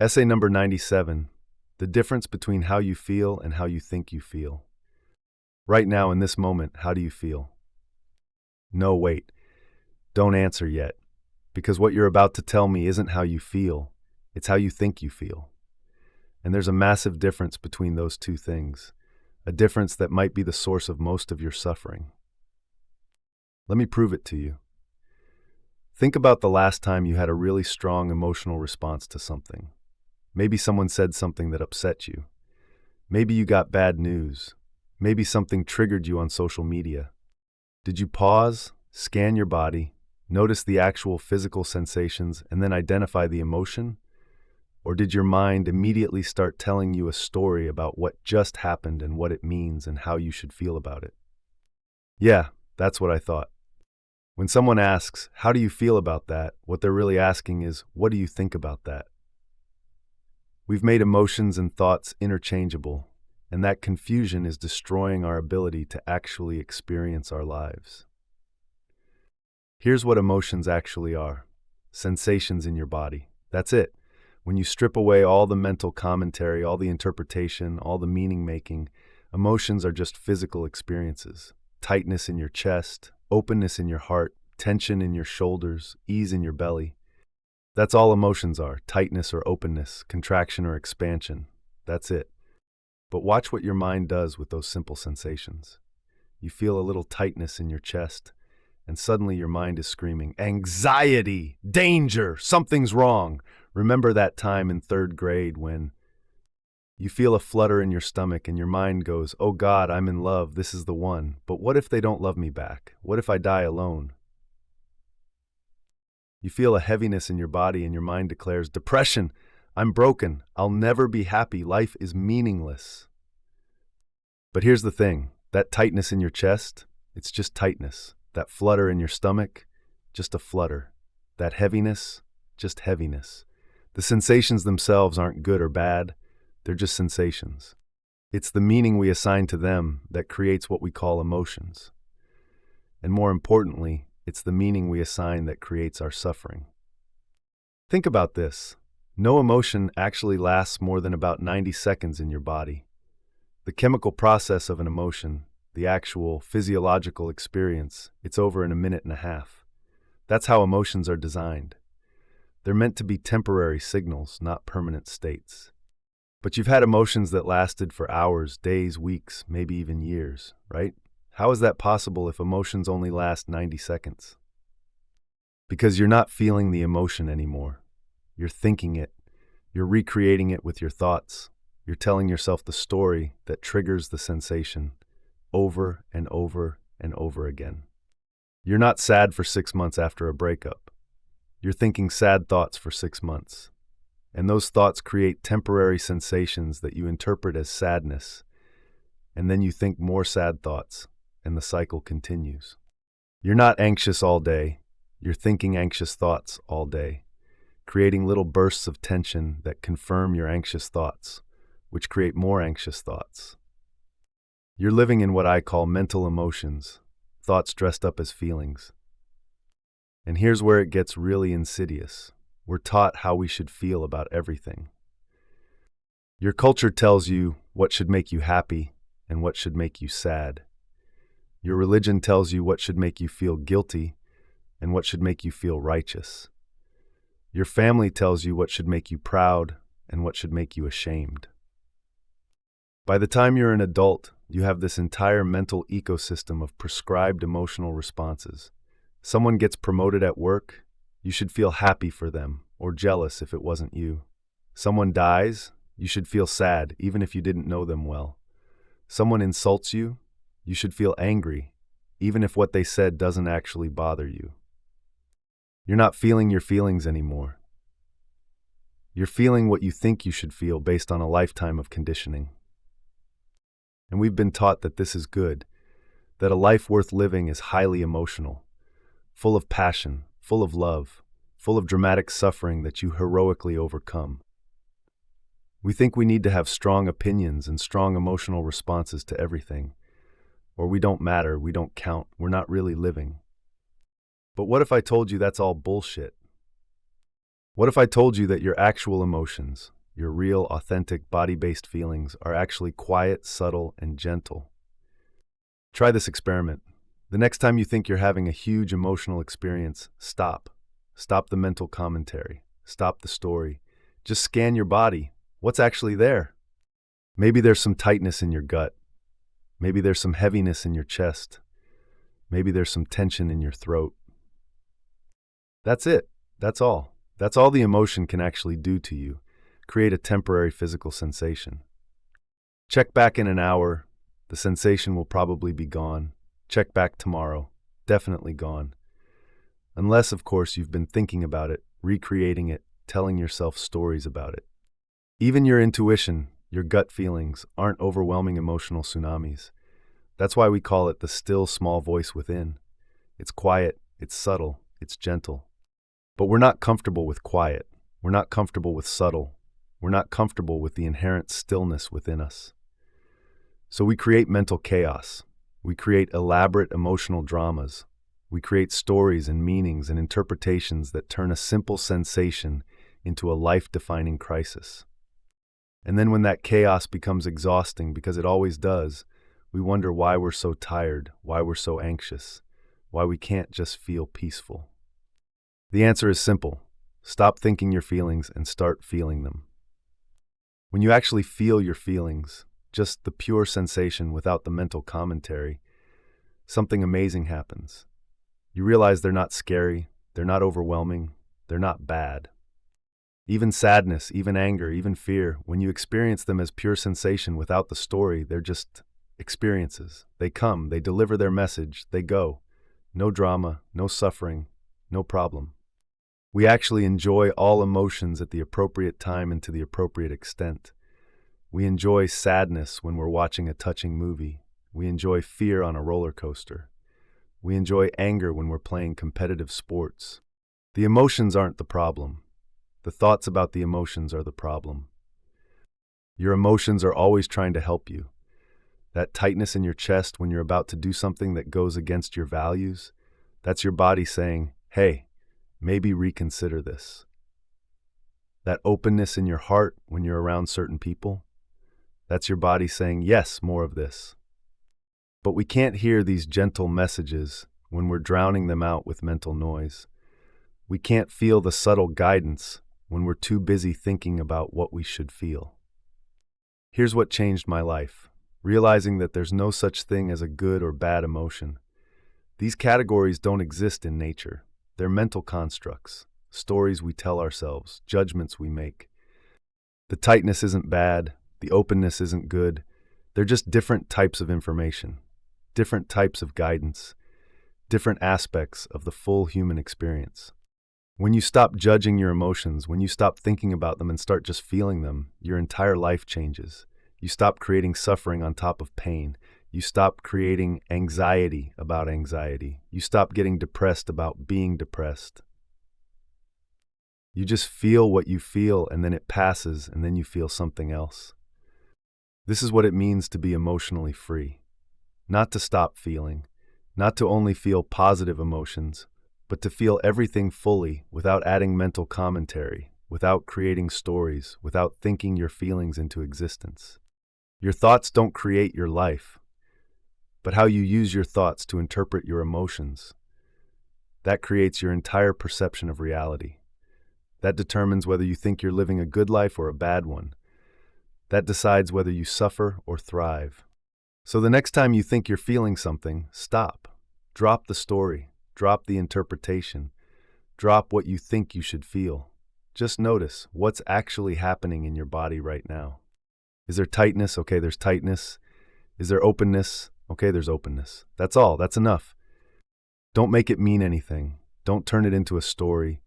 Essay number 97, the difference between how you feel and how you think you feel. Right now, in this moment, how do you feel? No, wait, don't answer yet, because what you're about to tell me isn't how you feel, it's how you think you feel. And there's a massive difference between those two things, a difference that might be the source of most of your suffering. Let me prove it to you. Think about the last time you had a really strong emotional response to something. Maybe someone said something that upset you. Maybe you got bad news. Maybe something triggered you on social media. Did you pause, scan your body, notice the actual physical sensations, and then identify the emotion? Or did your mind immediately start telling you a story about what just happened and what it means and how you should feel about it? Yeah, that's what I thought. When someone asks, "How do you feel about that?" what they're really asking is, "What do you think about that?" We've made emotions and thoughts interchangeable, and that confusion is destroying our ability to actually experience our lives. Here's what emotions actually are: sensations in your body. That's it. When you strip away all the mental commentary, all the interpretation, all the meaning making, emotions are just physical experiences. Tightness in your chest, openness in your heart, tension in your shoulders, ease in your belly. That's all emotions are: tightness or openness, contraction or expansion. That's it. But watch what your mind does with those simple sensations. You feel a little tightness in your chest, and suddenly your mind is screaming, "Anxiety! Danger! Something's wrong!" Remember that time in third grade when you feel a flutter in your stomach and your mind goes, "Oh God, I'm in love, this is the one. But what if they don't love me back? What if I die alone?" You feel a heaviness in your body and your mind declares, "Depression! I'm broken. I'll never be happy. Life is meaningless." But here's the thing, that tightness in your chest, it's just tightness. That flutter in your stomach, just a flutter. That heaviness, just heaviness. The sensations themselves aren't good or bad, they're just sensations. It's the meaning we assign to them that creates what we call emotions. And more importantly, it's the meaning we assign that creates our suffering. Think about this. No emotion actually lasts more than about 90 seconds in your body. The chemical process of an emotion, the actual physiological experience, it's over in a minute and a half. That's how emotions are designed. They're meant to be temporary signals, not permanent states. But you've had emotions that lasted for hours, days, weeks, maybe even years, right? How is that possible if emotions only last 90 seconds? Because you're not feeling the emotion anymore. You're thinking it. You're recreating it with your thoughts. You're telling yourself the story that triggers the sensation over and over and over again. You're not sad for 6 months after a breakup. You're thinking sad thoughts for 6 months. And those thoughts create temporary sensations that you interpret as sadness. And then you think more sad thoughts, and the cycle continues. You're not anxious all day. You're thinking anxious thoughts all day, creating little bursts of tension that confirm your anxious thoughts, which create more anxious thoughts. You're living in what I call mental emotions, thoughts dressed up as feelings. And here's where it gets really insidious. We're taught how we should feel about everything. Your culture tells you what should make you happy and what should make you sad. Your religion tells you what should make you feel guilty and what should make you feel righteous. Your family tells you what should make you proud and what should make you ashamed. By the time you're an adult, you have this entire mental ecosystem of prescribed emotional responses. Someone gets promoted at work, you should feel happy for them, or jealous if it wasn't you. Someone dies, you should feel sad, even if you didn't know them well. Someone insults you, you should feel angry, even if what they said doesn't actually bother you. You're not feeling your feelings anymore. You're feeling what you think you should feel based on a lifetime of conditioning. And we've been taught that this is good, that a life worth living is highly emotional, full of passion, full of love, full of dramatic suffering that you heroically overcome. We think we need to have strong opinions and strong emotional responses to everything, or we don't matter, we don't count, we're not really living. But what if I told you that's all bullshit? What if I told you that your actual emotions, your real, authentic, body-based feelings are actually quiet, subtle, and gentle? Try this experiment. The next time you think you're having a huge emotional experience, stop. Stop the mental commentary. Stop the story. Just scan your body. What's actually there? Maybe there's some tightness in your gut. Maybe there's some heaviness in your chest. Maybe there's some tension in your throat. That's it. That's all. That's all the emotion can actually do to you. Create a temporary physical sensation. Check back in an hour. The sensation will probably be gone. Check back tomorrow. Definitely gone. Unless, of course, you've been thinking about it, recreating it, telling yourself stories about it. Even your intuition, your gut feelings, aren't overwhelming emotional tsunamis. That's why we call it the still small voice within. It's quiet, it's subtle, it's gentle. But we're not comfortable with quiet. We're not comfortable with subtle. We're not comfortable with the inherent stillness within us. So we create mental chaos. We create elaborate emotional dramas. We create stories and meanings and interpretations that turn a simple sensation into a life-defining crisis. And then when that chaos becomes exhausting, because it always does, we wonder why we're so tired, why we're so anxious, why we can't just feel peaceful. The answer is simple. Stop thinking your feelings and start feeling them. When you actually feel your feelings, just the pure sensation without the mental commentary, something amazing happens. You realize they're not scary, they're not overwhelming, they're not bad. Even sadness, even anger, even fear, when you experience them as pure sensation without the story, they're just experiences. They come, they deliver their message, they go. No drama, no suffering, no problem. We actually enjoy all emotions at the appropriate time and to the appropriate extent. We enjoy sadness when we're watching a touching movie. We enjoy fear on a roller coaster. We enjoy anger when we're playing competitive sports. The emotions aren't the problem. The thoughts about the emotions are the problem. Your emotions are always trying to help you. That tightness in your chest when you're about to do something that goes against your values, that's your body saying, hey, maybe reconsider this. That openness in your heart when you're around certain people, that's your body saying, yes, more of this. But we can't hear these gentle messages when we're drowning them out with mental noise. We can't feel the subtle guidance when we're too busy thinking about what we should feel. Here's what changed my life, realizing that there's no such thing as a good or bad emotion. These categories don't exist in nature. They're mental constructs, stories we tell ourselves, judgments we make. The tightness isn't bad, the openness isn't good. They're just different types of information, different types of guidance, different aspects of the full human experience. When you stop judging your emotions, when you stop thinking about them and start just feeling them, your entire life changes. You stop creating suffering on top of pain. You stop creating anxiety about anxiety. You stop getting depressed about being depressed. You just feel what you feel, and then it passes, and then you feel something else. This is what it means to be emotionally free. Not to stop feeling, not to only feel positive emotions, but to feel everything fully without adding mental commentary, without creating stories, without thinking your feelings into existence. Your thoughts don't create your life, but how you use your thoughts to interpret your emotions. That creates your entire perception of reality. That determines whether you think you're living a good life or a bad one. That decides whether you suffer or thrive. So the next time you think you're feeling something, stop. Drop the story. Drop the interpretation. Drop what you think you should feel. Just notice what's actually happening in your body right now. Is there tightness? Okay, there's tightness. Is there openness? Okay, there's openness. That's all. That's enough. Don't make it mean anything. Don't turn it into a story.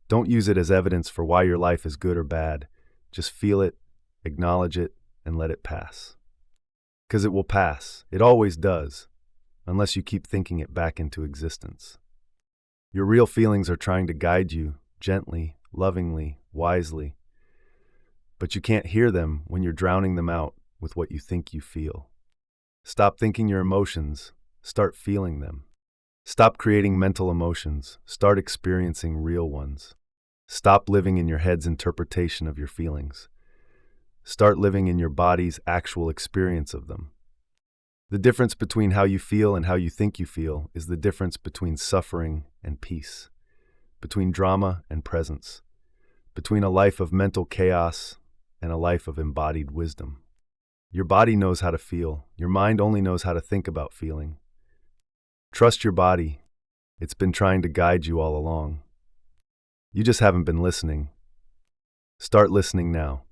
Don't use it as evidence for why your life is good or bad. Just feel it, acknowledge it, and let it pass. Because it will pass. It always does, unless you keep thinking it back into existence. Your real feelings are trying to guide you gently, lovingly, wisely. But you can't hear them when you're drowning them out with what you think you feel. Stop thinking your emotions. Start feeling them. Stop creating mental emotions. Start experiencing real ones. Stop living in your head's interpretation of your feelings. Start living in your body's actual experience of them. The difference between how you feel and how you think you feel is the difference between suffering and peace, between drama and presence, between a life of mental chaos and a life of embodied wisdom. Your body knows how to feel. Your mind only knows how to think about feeling. Trust your body. It's been trying to guide you all along. You just haven't been listening. Start listening now.